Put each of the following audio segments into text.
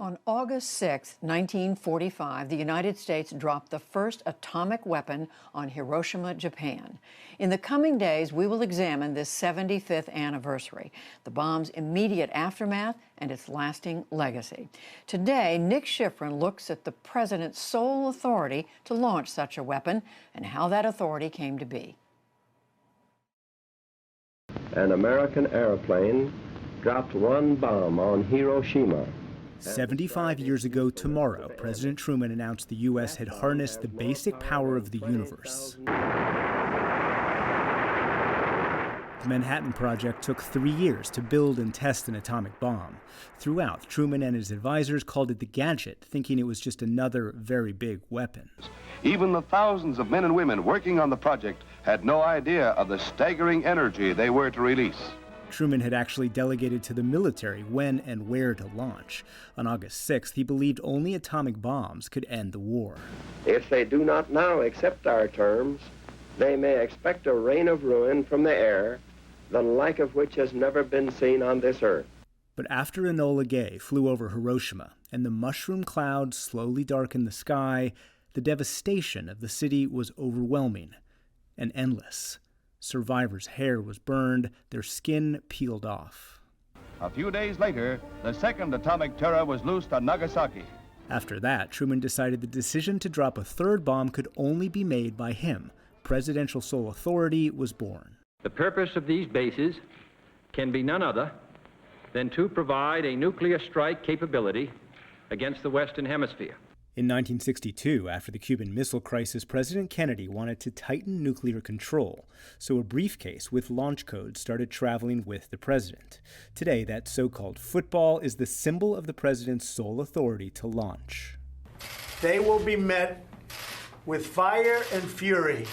On August 6, 1945, the United States dropped the first atomic weapon on Hiroshima, Japan. In the coming days, we will examine this 75th anniversary, the bomb's immediate aftermath, and its lasting legacy. Today, Nick Schifrin looks at the president's sole authority to launch such a weapon and how that authority came to be. An American airplane dropped one bomb on Hiroshima. 75 years ago tomorrow, President Truman announced the U.S. had harnessed the basic power of the universe. The Manhattan Project took 3 years to build and test an atomic bomb. Throughout, Truman and his advisors called it the gadget, thinking it was just another very big weapon. Even the thousands of men and women working on the project had no idea of the staggering energy they were to release. Truman had actually delegated to the military when and where to launch. On August 6th, he believed only atomic bombs could end the war. If they do not now accept our terms, they may expect a rain of ruin from the air, the like of which has never been seen on this earth. But after Enola Gay flew over Hiroshima and the mushroom clouds slowly darkened the sky, the devastation of the city was overwhelming and endless. Survivors' hair was burned, their skin peeled off. A few days later, the second atomic terror was loosed on Nagasaki. After that, Truman decided the decision to drop a third bomb could only be made by him. Presidential sole authority was born. The purpose of these bases can be none other than to provide a nuclear strike capability against the Western Hemisphere. In 1962, after the Cuban Missile Crisis, President Kennedy wanted to tighten nuclear control, so a briefcase with launch codes started traveling with the president. Today, that so-called football is the symbol of the president's sole authority to launch. They will be met with fire and fury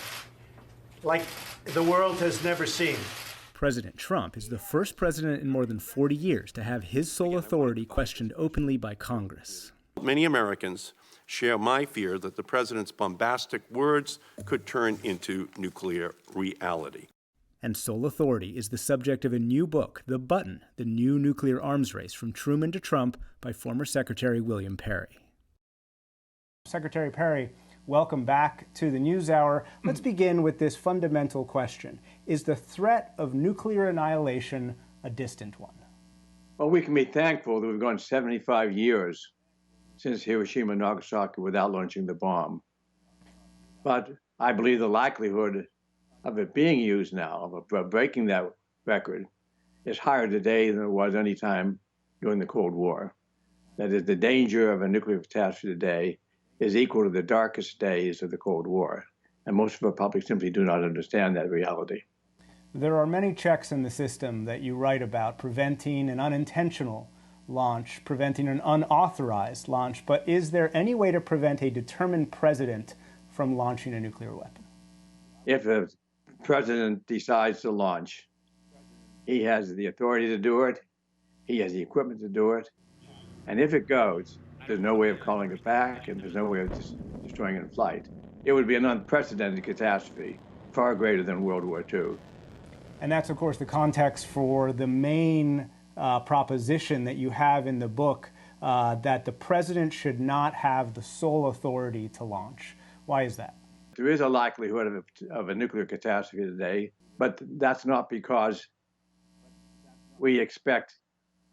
like the world has never seen. President Trump is the first president in more than 40 years to have his sole authority questioned openly by Congress. Many Americans share my fear that the president's bombastic words could turn into nuclear reality. And sole authority is the subject of a new book, The Button, The New Nuclear Arms Race from Truman to Trump, by former Secretary William Perry. Secretary Perry, welcome back to the NewsHour. Let's begin with this fundamental question. Is the threat of nuclear annihilation a distant one? Well, we can be thankful that we've gone 75 years since Hiroshima and Nagasaki without launching the bomb. But I believe the likelihood of it being used now, of breaking that record, is higher today than it was any time during the Cold War. That is, the danger of a nuclear catastrophe today is equal to the darkest days of the Cold War. And most of our public simply do not understand that reality. There are many checks in the system that you write about preventing an unintentional launch, preventing an unauthorized launch, but is there any way to prevent a determined president from launching a nuclear weapon? If the president decides to launch, he has the authority to do it, he has the equipment to do it, and if it goes, there's no way of calling it back, and there's no way of destroying it in flight. It would be an unprecedented catastrophe, far greater than World War II. And that's, of course, the context for the main proposition that you have in the book, that the president should not have the sole authority to launch. Why is that? There is a likelihood of a nuclear catastrophe today, but that's not because we expect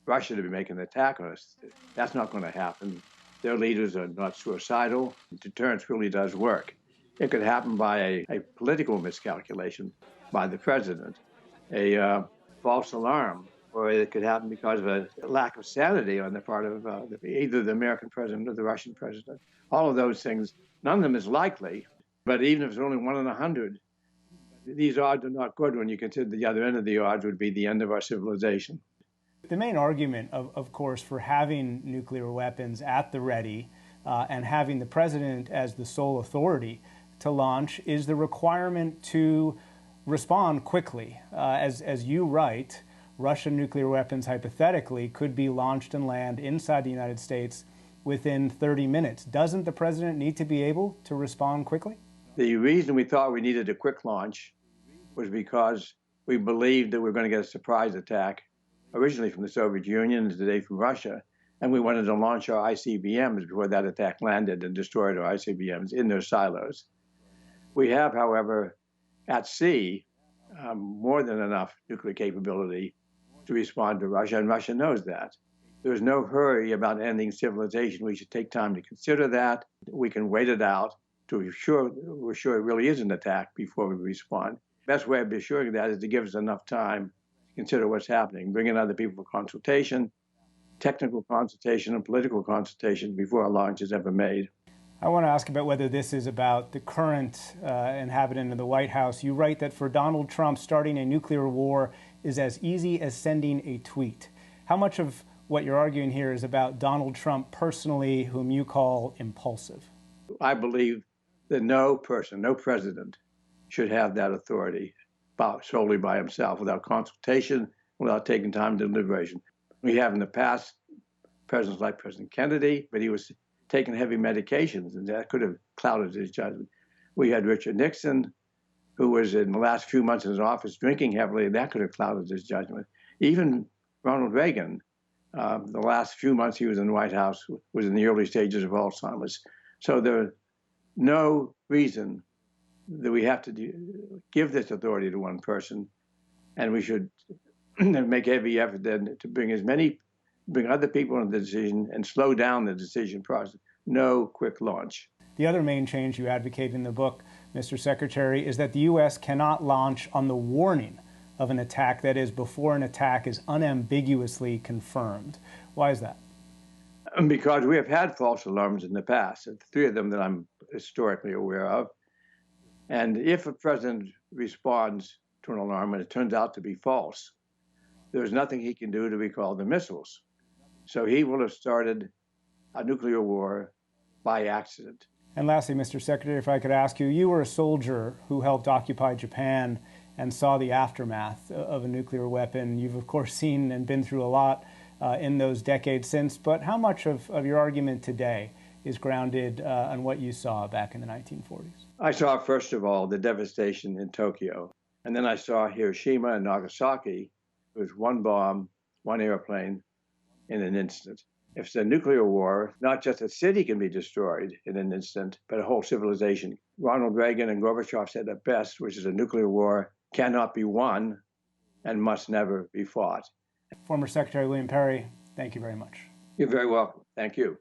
Russia to be making an attack on us. That's not going to happen. Their leaders are not suicidal. Deterrence really does work. It could happen by a political miscalculation by the president, a false alarm, or it could happen because of a lack of sanity on the part of either the American president or the Russian president. All of those things, none of them is likely, but even if it's only 1 in 100, these odds are not good when you consider the other end of the odds would be the end of our civilization. The main argument, of course, for having nuclear weapons at the ready and having the president as the sole authority to launch is the requirement to respond quickly. As you write, Russian nuclear weapons, hypothetically, could be launched and land inside the United States within 30 minutes. Doesn't the president need to be able to respond quickly? The reason we thought we needed a quick launch was because we believed that we were going to get a surprise attack, originally from the Soviet Union and today from Russia, and we wanted to launch our ICBMs before that attack landed and destroyed our ICBMs in their silos. We have, however, at sea, more than enough nuclear capability to respond to Russia, and Russia knows that. There's no hurry about ending civilization. We should take time to consider that. We can wait it out to be sure we're sure it really is an attack before we respond. Best way of assuring that is to give us enough time to consider what's happening, bring in other people for consultation, technical consultation and political consultation before a launch is ever made. I want to ask about whether this is about the current inhabitant of the White House. You write that for Donald Trump, starting a nuclear war is as easy as sending a tweet. How much of what you're arguing here is about Donald Trump personally, whom you call impulsive? I believe that no person, no president, should have that authority solely by himself, without consultation, without taking time to deliberation. We have in the past presidents like President Kennedy, but he was taking heavy medications, and that could have clouded his judgment. We had Richard Nixon, who was in the last few months in his office drinking heavily, and that could have clouded his judgment. Even Ronald Reagan, the last few months he was in the White House, was in the early stages of Alzheimer's. So there's no reason that we have to give this authority to one person, and we should make every effort then to bring other people into the decision and slow down the decision process. No quick launch. The other main change you advocate in the book, Mr. Secretary, is that the U.S. cannot launch on the warning of an attack, that is, before an attack is unambiguously confirmed. Why is that? Because we have had false alarms in the past, 3 of them that I'm historically aware of. And if a president responds to an alarm and it turns out to be false, there's nothing he can do to recall the missiles. So he will have started a nuclear war by accident. And lastly, Mr. Secretary, if I could ask you, you were a soldier who helped occupy Japan and saw the aftermath of a nuclear weapon. You've, of course, seen and been through a lot in those decades since, but how much of your argument today is grounded on what you saw back in the 1940s? I saw, first of all, the devastation in Tokyo. And then I saw Hiroshima and Nagasaki. It was one bomb, one airplane in an instant. If it's a nuclear war, not just a city can be destroyed in an instant, but a whole civilization. Ronald Reagan and Gorbachev said it best, which is a nuclear war cannot be won and must never be fought. Former Secretary William Perry, thank you very much. You're very welcome. Thank you.